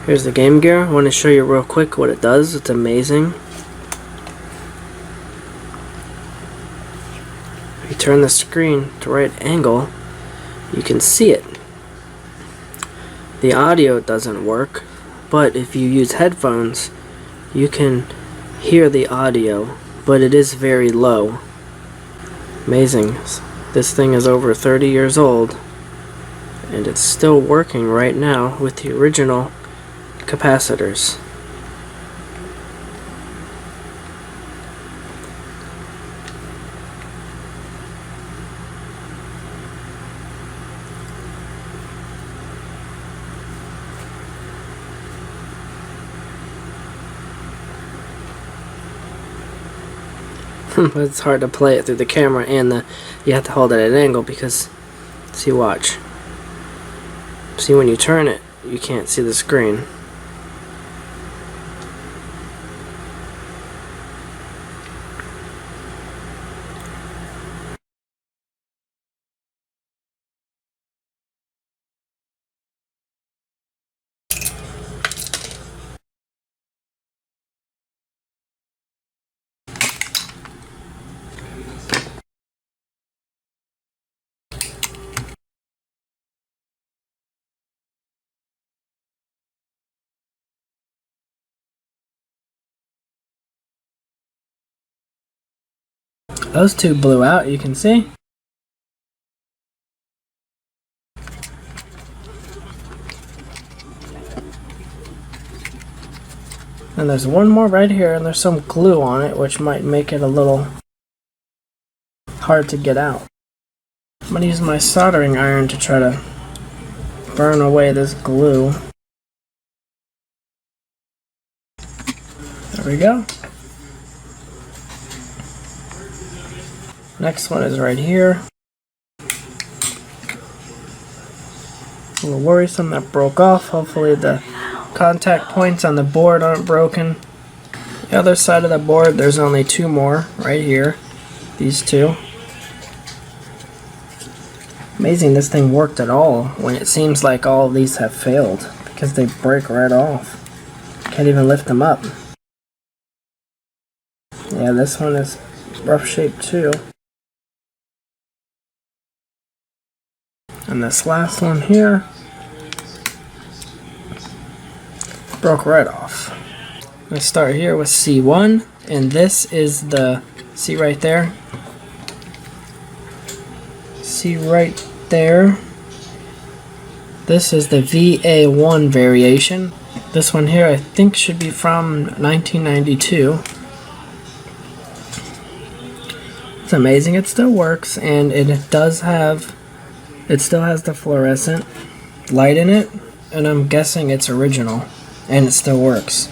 Here's the Game Gear. I want to show you real quick what it does. It's amazing. If you turn the screen to right angle, you can see it. The audio doesn't work, but if you use headphones, you can hear the audio, but it is very low. Amazing. This thing is over 30 years old, and it's still working right now with the original capacitors. It's hard to play it through the camera, and you have to hold it at an angle because, see, watch. See, when you turn it, you can't see the screen. Those two blew out, you can see. And there's one more right here, and there's some glue on it, which might make it a little hard to get out. I'm going to use my soldering iron to try to burn away this glue. There we go. Next one is right here. A little worrisome that broke off. Hopefully the contact points on the board aren't broken. The other side of the board, there's only two more right here. These two. Amazing this thing worked at all when it seems like all of these have failed because they break right off. Can't even lift them up. Yeah, this one is rough shape too. And this last one here broke right off. Let's start here with C1, and this is the, see right there? See right there? This is the VA1 variation. This one here I think should be from 1992. It's amazing it still works, and it still has the fluorescent light in it, and I'm guessing it's original, and it still works.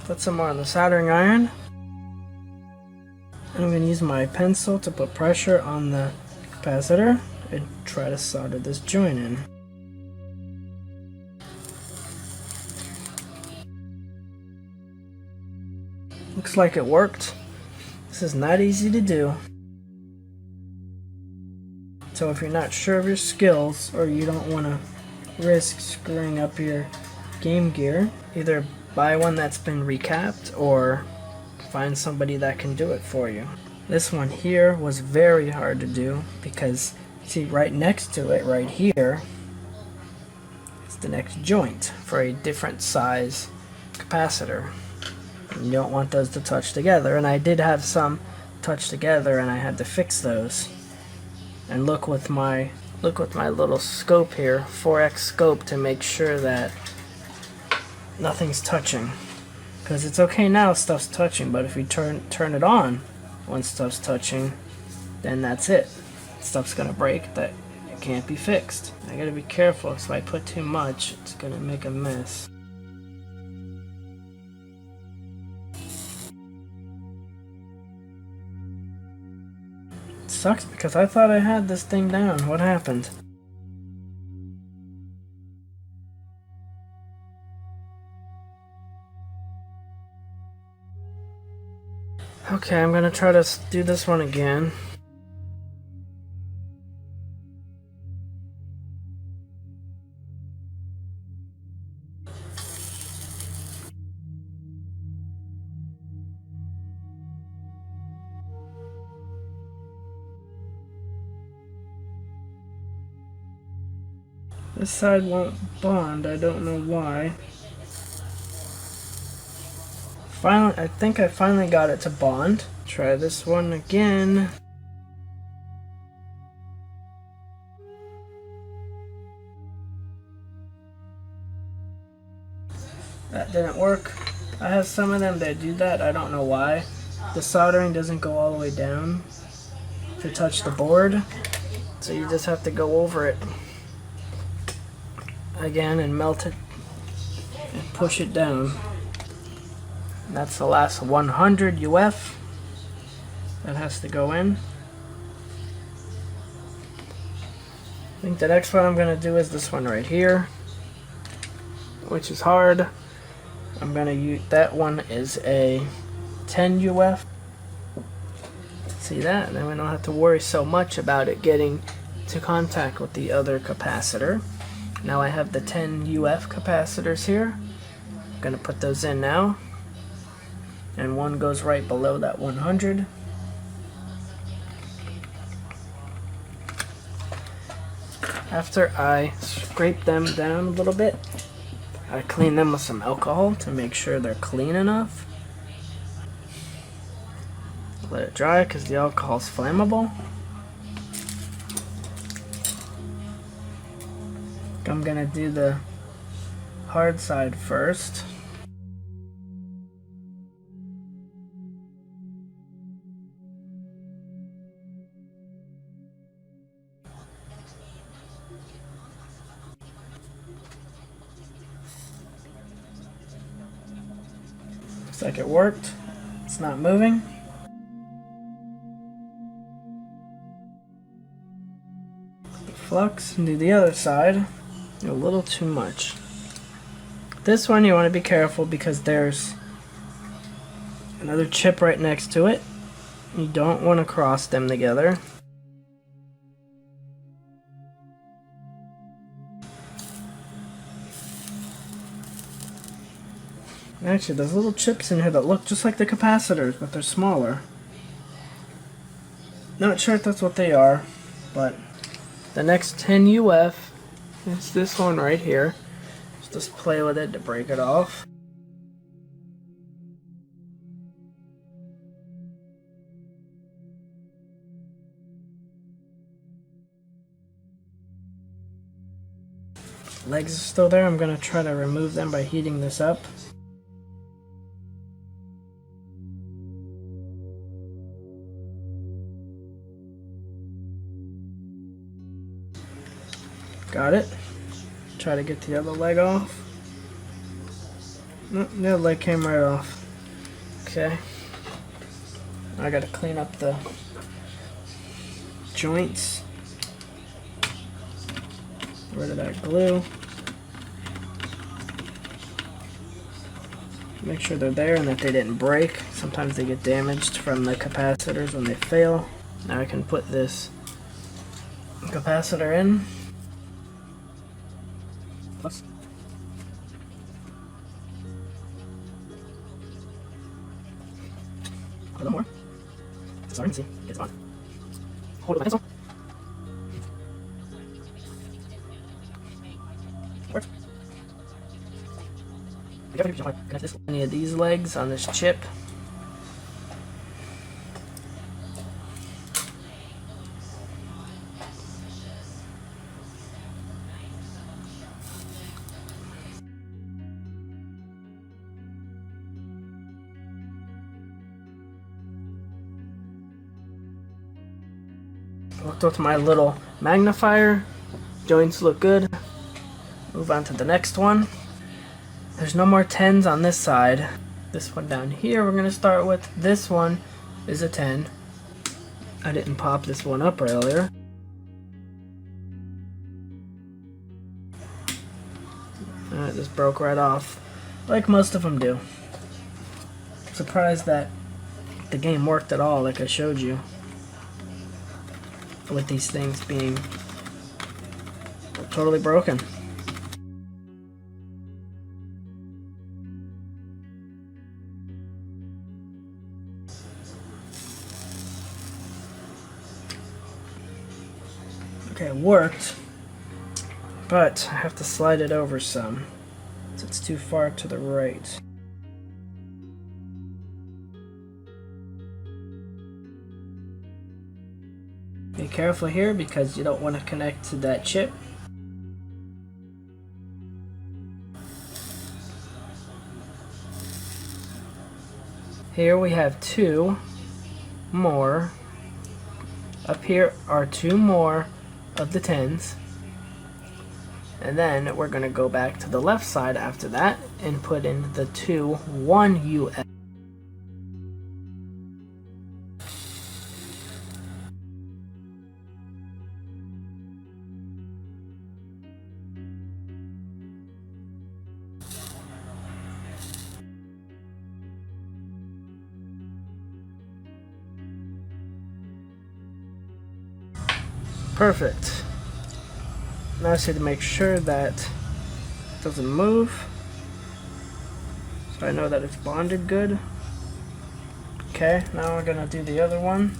Put some more on the soldering iron. I'm going to use my pencil to put pressure on the capacitor and try to solder this joint in. Looks like it worked. This is not easy to do. So if you're not sure of your skills, or you don't want to risk screwing up your Game Gear, either buy one that's been recapped or find somebody that can do it for you. This one here was very hard to do because, see, right next to it, right here, is the next joint for a different size capacitor. And you don't want those to touch together, and I did have some touch together and I had to fix those. And look with my little scope here, 4x scope, to make sure that nothing's touching. Because it's okay now, stuff's touching, but if you turn it on when stuff's touching, then that's it. Stuff's gonna break that it can't be fixed. I gotta be careful, so if I put too much, it's gonna make a mess. It sucks because I thought I had this thing down. What happened? Okay, I'm gonna try to do this one again. This side won't bond, I don't know why. Finally, I think I finally got it to bond. Try this one again. That didn't work. I have some of them that do that, I don't know why. The soldering doesn't go all the way down to touch the board, so you just have to go over it again and melt it and push it down. And that's the last 100 UF that has to go in. I think the next one I'm going to do is this one right here, which is hard. I'm going to use, that one is a 10 UF. See that? And then we don't have to worry so much about it getting to contact with the other capacitor. Now I have the 10 UF capacitors here. I'm going to put those in now. And one goes right below that 100. After I scrape them down a little bit, I clean them with some alcohol to make sure they're clean enough. Let it dry because the alcohol is flammable. I'm gonna do the hard side first. Looks like it worked. It's not moving. The flux and do the other side. A little too much. This one you want to be careful because there's another chip right next to it. You don't want to cross them together. Actually, there's little chips in here that look just like the capacitors, but they're smaller. Not sure if that's what they are, but the next 10 UF is this one right here. Just play with it to break it off. Legs are still there. I'm going to try to remove them by heating this up. Got it. Try to get the other leg off. Nope, the other leg came right off. Okay. I gotta clean up the joints. Get rid of that glue. Make sure they're there and that they didn't break. Sometimes they get damaged from the capacitors when they fail. Now I can put this capacitor in. Plus. A little more. Sorry, see, it's on. Hold my pencil. Works. Any of these legs on this chip. Looked with my little magnifier. Joints look good. Move on to the next one. There's no more 10s on this side. This one down here we're going to start with. This one is a 10. I didn't pop this one up earlier. Alright, this broke right off. Like most of them do. Surprised that the game worked at all like I showed you. With these things being totally broken. Okay, it worked, but I have to slide it over some, so it's too far to the right. Be careful here because you don't want to connect to that chip. Here we have 2 more. Up here are 2 more of the 10s. And then we're going to go back to the left side after that and put in the 2 1 UF. Perfect. Now I just need to make sure that it doesn't move, so I know that it's bonded good. Okay, now we're gonna do the other one.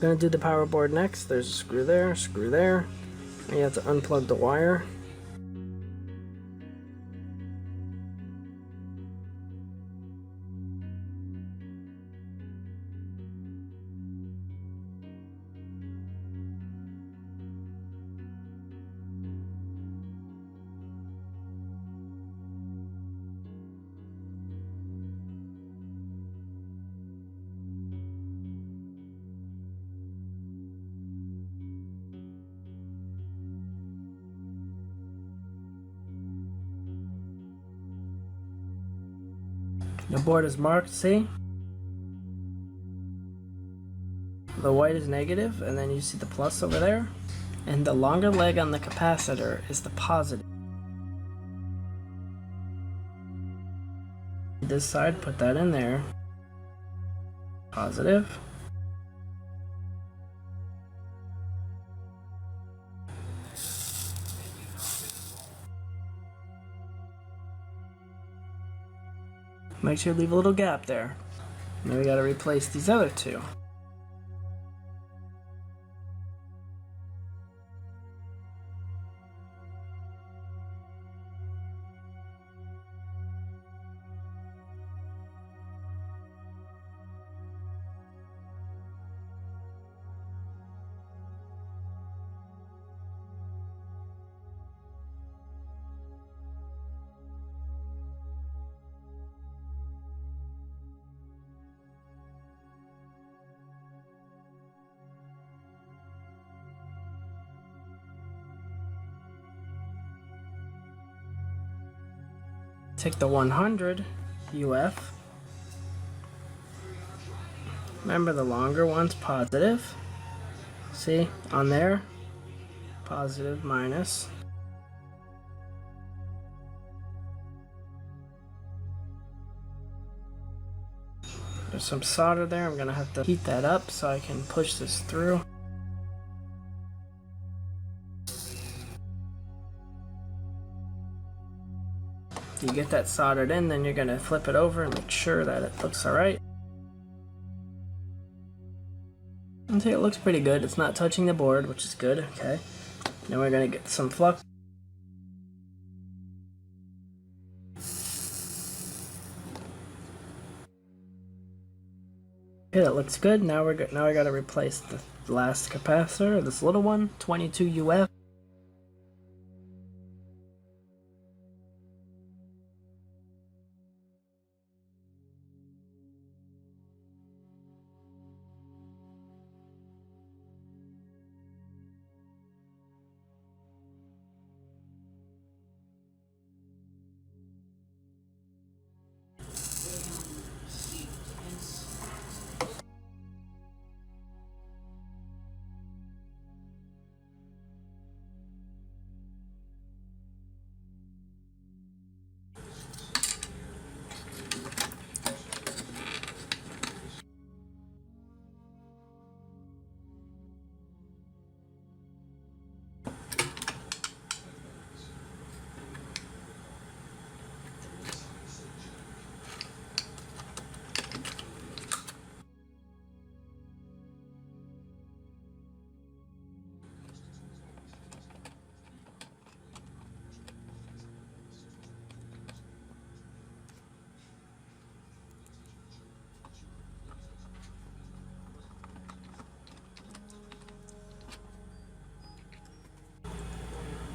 Gonna do the power board next. There's a screw there, and you have to unplug the wire. The board is marked, see? The white is negative, and then you see the plus over there. And the longer leg on the capacitor is the positive. This side, put that in there. Positive. Make sure you leave a little gap there. Now we gotta replace these other 2. Take the 100 UF. Remember, the longer one's positive. See, on there, positive, minus. There's some solder there. I'm gonna have to heat that up so I can push this through. You get that soldered in, then you're gonna flip it over and make sure that it looks alright. I think it looks pretty good. It's not touching the board, which is good. Okay. Then we're gonna get some flux. Okay, that looks good. Now we gotta replace the last capacitor, this little one, 22 UF.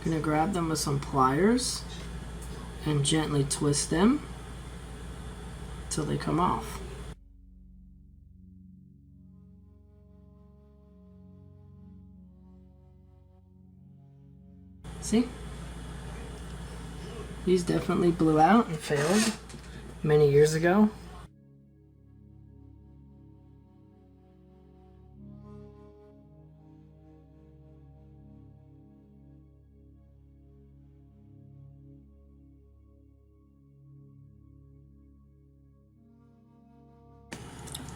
Gonna grab them with some pliers and gently twist them till they come off. See? These definitely blew out and failed many years ago.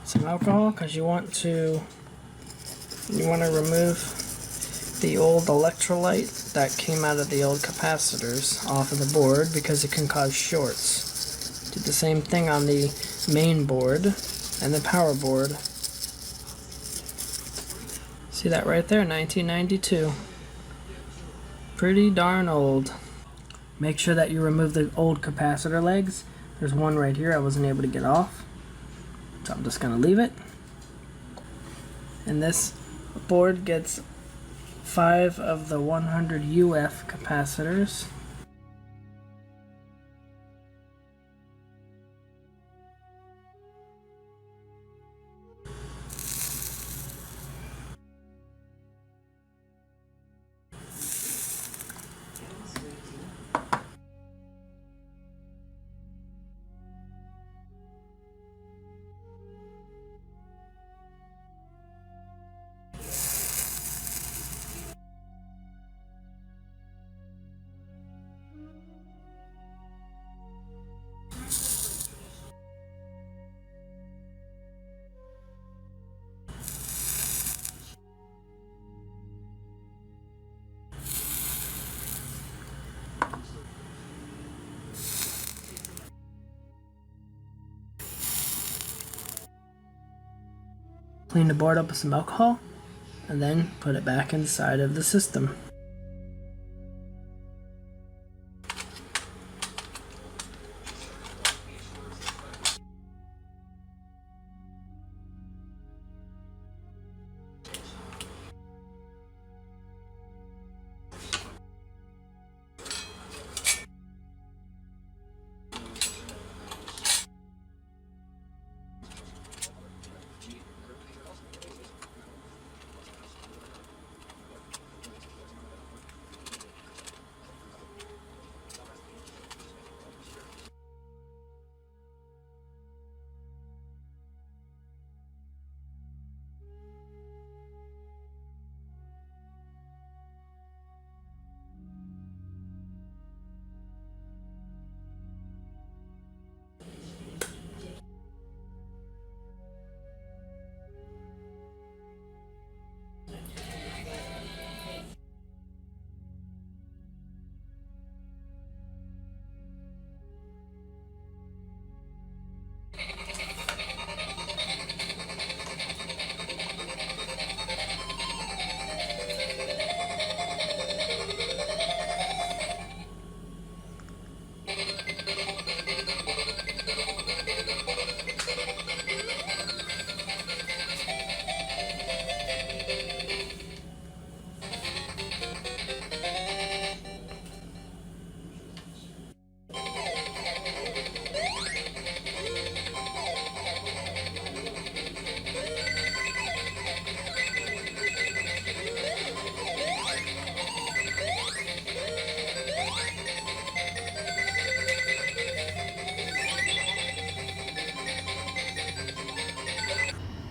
Some alcohol, because you want to remove the old electrolyte that came out of the old capacitors off of the board, because it can cause shorts. Did the same thing on the main board and the power board. See that right there, 1992. Pretty darn old. Make sure that you remove the old capacitor legs. There's one right here I wasn't able to get off. So I'm just going to leave it. And this board gets 5 of the 100 UF capacitors. Clean the board up with some alcohol, and then put it back inside of the system.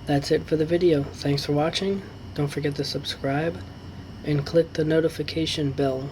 That's it for the video. Thanks for watching. Don't forget to subscribe and click the notification bell